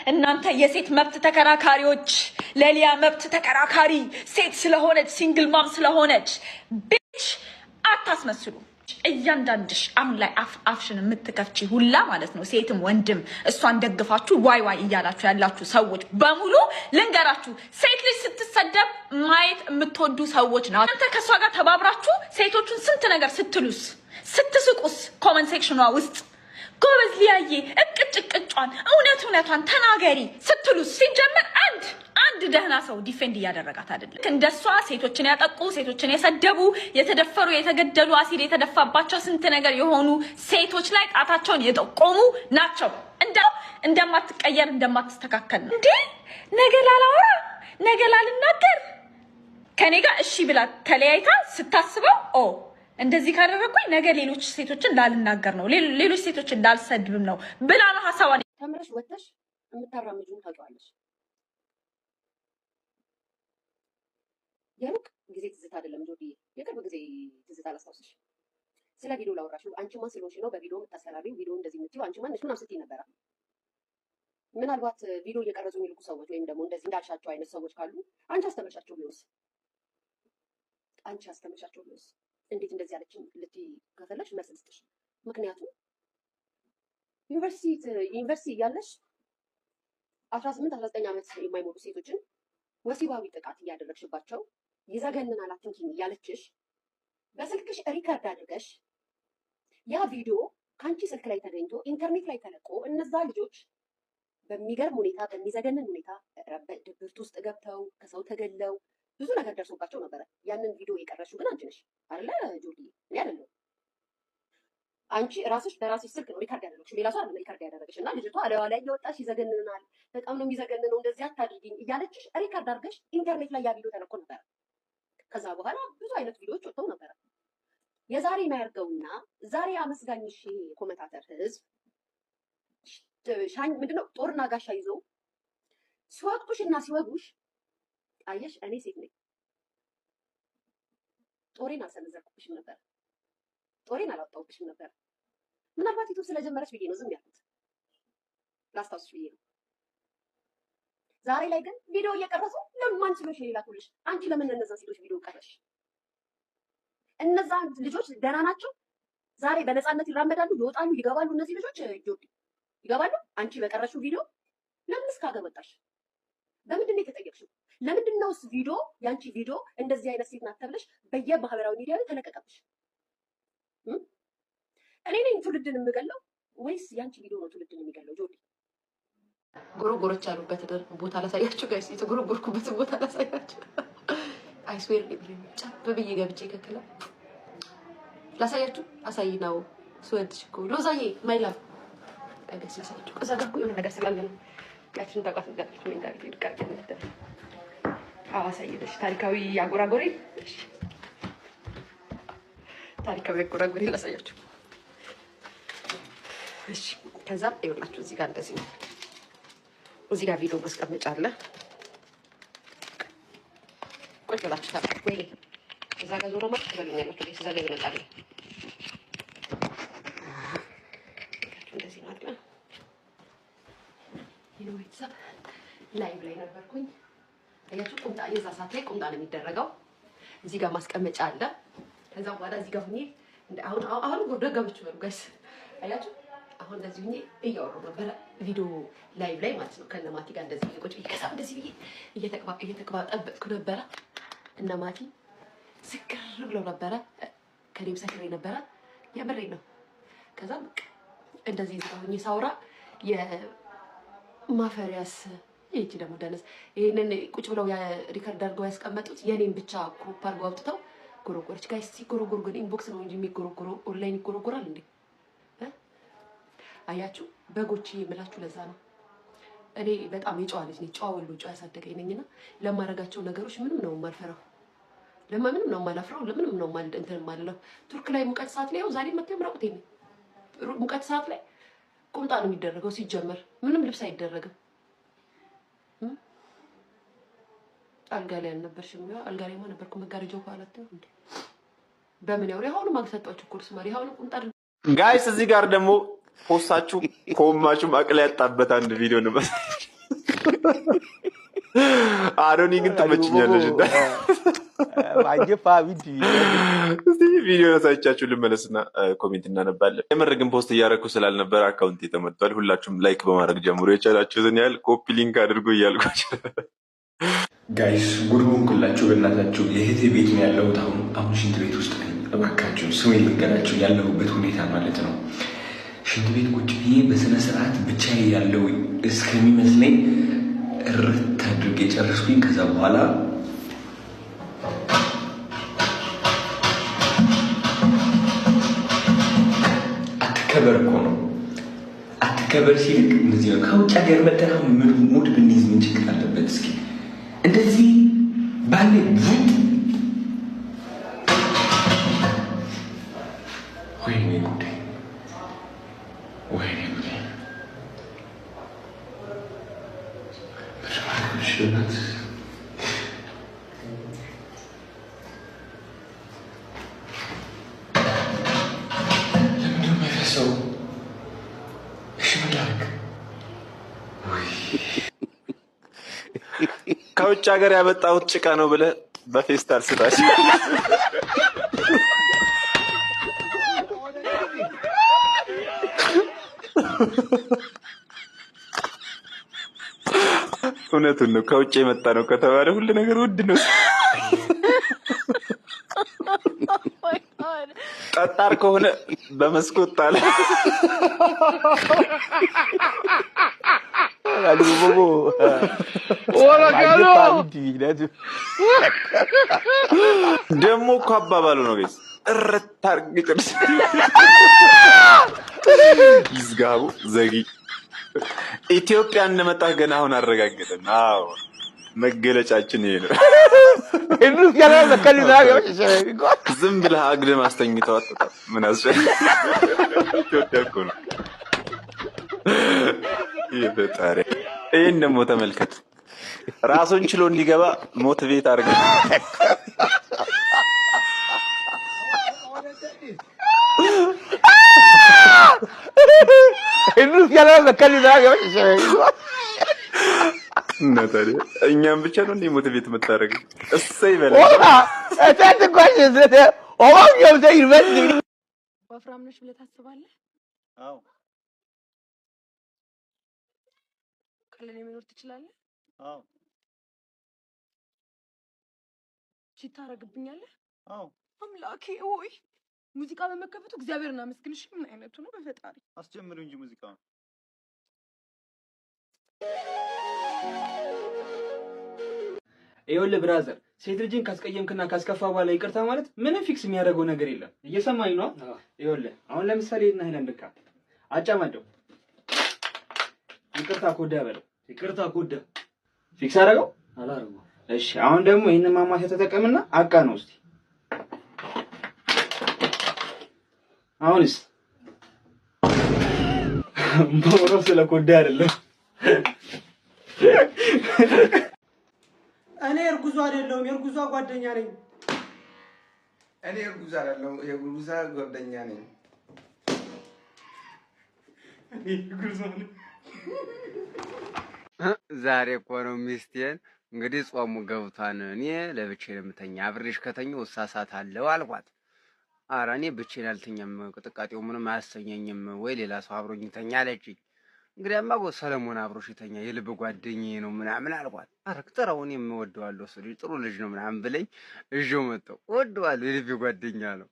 እናንተ የሴት መብት ተከራካሪዎች ለሊያ መብት ተከራካሪ ሴት ስለሆነች ሲንግል ማም ስለሆነች ቢች አታስመስሉ። እያንዳንድሽ አሁን ላይ አፍሽን የምትከፍቺ ሁላ ማለት ነው ሴትም ወንድም እሷን ደግፋችሁ ዋይ ዋይ እያላችሁ ያላችሁ ሰዎች በሙሉ ልንገራችሁ፣ ሴት ልጅ ስትሰደብ ማየት የምትወዱ ሰዎች ናችሁ። እናንተ ከሷ ጋር ተባብራችሁ ሴቶቹን ስንት ነገር ስትሉስ ስትስቁስ ኮመንት ሴክሽኗ ውስጥ ጎበዝ ሊያዬ እቅጭቅጯን እውነቷን ተናገሪ ስትሉስ ሲጀመር አንድ ደህና ሰው ዲፌንድ እያደረጋት አይደለም። እንደሷ ሴቶችን ያጠቁ ሴቶችን የሰደቡ የተደፈሩ የተገደሉ አሲድ የተደፋባቸው ስንት ነገር የሆኑ ሴቶች ላይ ጣታቸውን የጠቆሙ ናቸው። እንደማትቀየር እንደማትስተካከል ነው እንዴ? ነገ ላላወራ ነገ ላልናገር ከኔ ጋር እሺ ብላ ተለያይታ ስታስበው እንደዚህ ካደረኩኝ ነገ ሌሎች ሴቶችን ላልናገር ነው ሌሎች ሴቶችን ላልሰድብም ነው ብላ ነው ሐሳቧን ተምረሽ ወተሽ የምታራምጂውን ታውቂዋለሽ። የሩቅ ጊዜ ትዝታ አይደለም ጆዲ፣ የቅርብ ጊዜ ትዝታ ላስታውስሽ። ስለ ቪዲዮ ላወራሽ ነው። አንቺ ማን ስለሆንሽ ነው በቪዲዮ የምታሰራሪው? ቪዲዮ እንደዚህ የምትይው አንቺ ማን ነሽ? ምናምን ስትይ ነበረ። ምናልባት ቪዲዮ እየቀረጹ የሚልኩ ሰዎች ወይም ደግሞ እንደዚህ እንዳልሻቸው አይነት ሰዎች ካሉ አንቺ አስተምርሻቸው ቢሆንስ? እንዴት እንደዚህ ያለችኝ ልትይ ከፈለሽ መልስ ልስጥሽ። ምክንያቱም ዩኒቨርሲቲ እያለሽ 18 19 ዓመት የማይሞሉ ሴቶችን ወሲባዊ ጥቃት እያደረግሽባቸው ይዘገንናል አትንኪኝ እያለችሽ በስልክሽ ሪከርድ አድርገሽ ያ ቪዲዮ ከአንቺ ስልክ ላይ ተገኝቶ ኢንተርኔት ላይ ተለቆ እነዛ ልጆች በሚገርም ሁኔታ በሚዘገንን ሁኔታ ድብርት ውስጥ ገብተው ከሰው ተገለው ብዙ ነገር ደርሶባቸው ነበረ። ያንን ቪዲዮ የቀረሽው ግን አንቺ ነሽ አይደለ ጆዲ? እኔ አይደለም። አንቺ ራስሽ በራስሽ ስልክ ነው ሪከርድ ያደረግሽው፣ ሌላ ሰው አይደለም ሪከርድ ያደረገሽ። እና ልጅቷ አለዋ ላይ እየወጣሽ ይዘገንናል፣ በጣም ነው የሚዘገንነው፣ እንደዚህ አታድርጊኝ እያለችሽ ሪከርድ አድርገሽ ኢንተርኔት ላይ ያ ቪዲዮ ተለቆ ነበረ። ከዛ በኋላ ብዙ አይነት ቪዲዮዎች ወጥተው ነበረ። የዛሬ ማያርገውና ዛሬ አመስጋኝሽ ኮመንታተር ህዝብ ምንድነው ጦርና ጋሻ ይዘው ሲወቅጡሽና ሲወጉሽ አየሽ፣ እኔ ሴት ነኝ። ጦሬን አልሰነዘርኩብሽም ነበር፣ ጦሬን አላወጣሁብሽም ነበር። ምናልባት ዩቱብ ስለጀመረች ብዬ ነው ዝም ያልኩት፣ ላስታውስሽ ብዬ ነው። ዛሬ ላይ ግን ቪዲዮ እየቀረጹ ለማን ሲሎሽ ይላኩልሽ? አንቺ ለምን እነዛ ሴቶች ቪዲዮ ቀረሽ? እነዛ ልጆች ደህና ናቸው? ዛሬ በነፃነት ይራመዳሉ፣ ይወጣሉ፣ ይገባሉ። እነዚህ ልጆች ይገባሉ። አንቺ በቀረሽው ቪዲዮ ለምን እስካገበጣሽ? በምንድን ነው የተጠየቅሽው? ለምንድን ነውስ ቪዲዮ ያንቺ ቪዲዮ እንደዚህ አይነት ሴት ናት ተብለሽ በየማህበራዊ ሚዲያ ላይ ተለቀቀብሽ? እኔ ነኝ ትውልድን የምገለው ወይስ ያንቺ ቪዲዮ ነው ትውልድን የሚገለው? ጆዲ ጎረጎሮች ያሉበት ቦታ ላሳያችሁ ጋይስ፣ የተጎረጎርኩበት ቦታ ላሳያችሁ። አይስዌር ጫፍ ብዬ ገብቼ ከከለ ላሳያችሁ። አሳይ ነው ስወድሽ እኮ ሎዛዬ ማይ ላቭ ጋይስ፣ ላሳያችሁ። ከዛ ጋር እኮ የሆነ ነገር ስላለ ነው ያችን ታውቃት እንዳለች ምን እንዳለች ይልቃል እንደዚህ አሳይደሽ ታሪካዊ አጎራጎሬ ላሳያችሁ። እሺ ከዛ ይኸውላችሁ እዚህ ጋር እንደዚህ ነው። እዚህ ጋር ቪዲዮ ማስቀመጫ አለ። ቆይ ብላችሁ ታውቃላችሁ ወይ? እዛ ጋር ዞሮ ማለት ትበሉኛላችሁ። እዛ ጋር ይመጣል። እንደዚህ ነው አይደል? ይሄው ቤተሰብ ላይቭ ላይ ነበርኩኝ። አያችሁ ቁምጣ፣ የዛ ሰዓት ላይ ቁምጣ ነው የሚደረገው። እዚህ ጋር ማስቀመጫ አለ። ከዛ በኋላ እዚህ ጋር ሁኜ አሁን ጎደጋብች በሉ ጋይስ። አያችሁ አሁን እንደዚህ ሁኜ እያወራሁ ነበረ ቪዲዮ ላይቭ ላይ ማለት ነው። ከነ ማቲ ጋር እንደዚህ ቁጭ ብዬ ከዛ እንደዚህ ብዬ እየተቀባጠብኩ ነበረ። እና ማቲ ዝግር ብለው ነበረ፣ ከኔም ሰክሬ ነበረ። የምሬን ነው። ከዛ እንደዚህ ሁኜ ሳውራ የማፈሪያስ ይቺ ደግሞ ደነስ ይሄንን ቁጭ ብለው ሪከርድ አድርገው ያስቀመጡት የኔን ብቻ ክሮፕ አድርገው አውጥተው ጎረጎረች። ጋይስ ሲጎረጎር ግን ኢንቦክስ ነው እንጂ የሚጎረጎረው ኦንላይን ይጎረጎራል እንዴ? አያችሁ በጎች የምላችሁ ለዛ ነው። እኔ በጣም የጨዋ ልጅ ነኝ፣ ጨዋ ወሎ ጨዋ ያሳደገኝ ነኝና ለማረጋቸው ነገሮች ምንም ነው የማልፈራው፣ ለምንም ነው የማላፍረው፣ ለምንም ነው እንትን የማልለው። ቱርክ ላይ ሙቀት ሰዓት ላይ ያው ዛሬ መጥተው ምራቁት ሙቀት ሰዓት ላይ ቁምጣ ነው የሚደረገው። ሲጀመር ምንም ልብስ አይደረግም። አልጋ ላይ አልነበርሽም? አልጋ ላይ ማን ነበርኩ? መጋረጃው ካላት ነው እንዴ? በምን ያው ያሁኑ ማግሰጣችሁ ኮርስ ማሪ ያሁኑ ቁምጣ ጋይስ። እዚህ ጋር ደግሞ ፖስታችሁ ኮማችሁ ማቅለያ ያጣበት አንድ ቪዲዮ ነው። አሮኒ ግን ትመችኛለሽ እንደ ማጀፋ ቪዲዮ ሳይቻችሁ ልመለስና ኮሜንት እናነባለን። የምር ግን ፖስት እያደረኩ ስላልነበረ አካውንት ተመቷል። ሁላችሁም ላይክ በማድረግ ጀምሮ የቻላችሁትን ያህል ኮፒ ሊንክ አድርጎ እያልኳቸው ጋይስ ጉድቡን ኩላችሁ በእናታችሁ የእህቴ ቤት ነው ያለሁት። አሁን ሽንት ቤት ውስጥ ነኝ። እባካችሁ ስሜ ልንገራችሁ ያለሁበት ሁኔታ ማለት ነው። ሽንት ቤት ቁጭ ብዬ በስነ ስርዓት ብቻዬ ያለው እስከሚመስለኝ እርት አድርጌ ጨረስኩኝ። ከዛ በኋላ አትከበር እኮ ነው። አትከበር ሲልክ እንደዚህ ነው። ከውጭ ሀገር መጠና ሙድ ብንይዝ ምን ችግር አለበት? እስኪ እንደዚህ ባለ ቡት ወይኔ ጉዴ፣ ወይኔ ጉዴ ሽናት ለምንድን ነው የማይፈሰው? እሺ መላክ ከውጭ ሀገር ያመጣሁት ጭቃ ነው ብለህ በፌስታል ስጣቸው። እውነቱን ነው። ከውጭ የመጣ ነው ከተባለ ሁሉ ነገር ውድ ነው። ጠጣር ከሆነ በመስኮት ጣለ። ደግሞ እኮ አባባሉ ነው ቤት እረታርግ ቅርስ ይዝጋቡ ዘጊ ኢትዮጵያ እንደመጣህ ገና አሁን አረጋገጠን። አዎ መገለጫችን ይሄ ነው። ዝም ብለህ አግድም አስተኝተው አጥታ ምን አስፈል ኢትዮጵያ እኮ ነው። ይፈጣሪ ይሄን ደግሞ ተመልከት። ራሱን ችሎ እንዲገባ ሞቲቬት አድርገህ እና ታዲያ እኛም ብቻ ነው እንደ ሞቲቬት የምታደርገው? እሰይ በለው። ወፍራም ነሽ ብለህ ታስባለህ? አዎ። ቀለል መኖር ትችላለህ? አዎ። ቺት ታደርግብኛለህ? አዎ። አምላኬ ሆይ ሙዚቃ በመከፈቱ እግዚአብሔርን አመስግንሽ። ምን አይነቱ ነው በፈጣሪ? አስጀምሩ እንጂ ሙዚቃውን። ይኸውልህ ብራዘር፣ ሴት ልጅን ካስቀየምክና ካስከፋ በኋላ ይቅርታ ማለት ምንም ፊክስ የሚያደርገው ነገር የለም። እየሰማኝ ነው? ይኸውልህ አሁን ለምሳሌ እና ሃይላንድ ካ አጫማደው ይቅርታ ኮዳ በለው። ይቅርታ ኮዳ ፊክስ አደረገው አላደረገው? እሺ አሁን ደግሞ ይሄንን ማማሸት ተጠቀምና አቃ ነው እስቲ። አሁንስ ቦሮ ስለ ኮዳ አይደለም። እኔ እርጉዟ አይደለሁም፣ የእርጉዟ ጓደኛ ነኝ። እኔ እርጉዝ አይደለሁም፣ የእርጉዟ ጓደኛ ነኝ። ዛሬ እኮ ነው ሚስቴን እንግዲህ ጾሙ ገብቷን እኔ ለብቻዬ የምተኛ አብሬሽ ከተኛው እሳሳታለሁ አልኳት። ኧረ እኔ ብቻዬን አልተኛም፣ ቅጥቃጤው ምንም አያሰኘኝም፣ ወይ ሌላ ሰው አብሮኝ ይተኛ አለችኝ። እንግዲያማ ሰለሞን አብሮሽ ይተኛ የልብ ጓደኛዬ ነው ምናምን አልኳት። ኧረ ጥራው እኔም እወደዋለሁ እሱ ልጅ ጥሩ ልጅ ነው ምናምን ብለኝ እዤው መጣሁ። እወደዋለሁ የልቤ ጓደኛ ነው።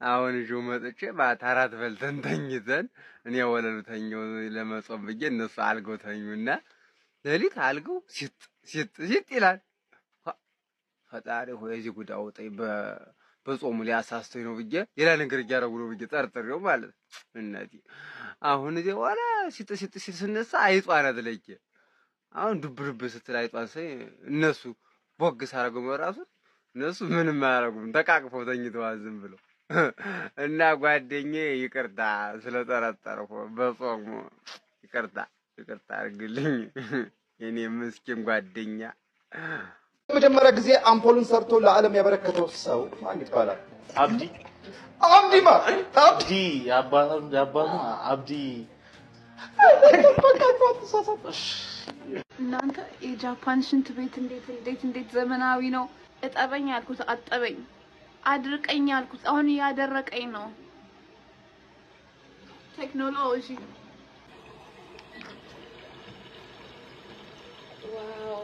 አሁን እዤው መጥቼ ማታ እራት በልተን ተኝተን እኔ ወለሉ ተኛው ለመጾም ብዬ እነሱ አልገው ተኙና ሌሊት አልገው ሲጥ ይላል። ፈጣሪ ሆይ እዚህ ጉድ አውጣኝ፣ በጾሙ ሊያሳስተኝ ነው ብዬ ሌላ ነገር እያደረጉ ነው ብዬ ጠርጥሬው ማለት እናቴ። አሁን እዚህ በኋላ ሲጥ ስነሳ አይጧን አትለየ። አሁን ዱብ ስትል አይጧን ሳይ እነሱ ቦግ ሳረገው መራሱ እነሱ ምንም አያረጉም፣ ተቃቅፈው ተኝተዋል ዝም ብለው። እና ጓደኛዬ ይቅርታ ስለጠረጠርኩ በጾሙ ይቅርታ አድርግልኝ የኔ ምስኪን ጓደኛ። መጀመሪያ ጊዜ አምፖልን ሰርቶ ለዓለም ያበረከተው ሰው ማን ይባላል? አብዲ አብዲ እናንተ የጃፓን ሽንት ቤት እንዴት ዘመናዊ ነው። እጠበኝ አልኩት አጠበኝ፣ አድርቀኝ አልኩት አሁን ያደረቀኝ ነው። ቴክኖሎጂ ዋው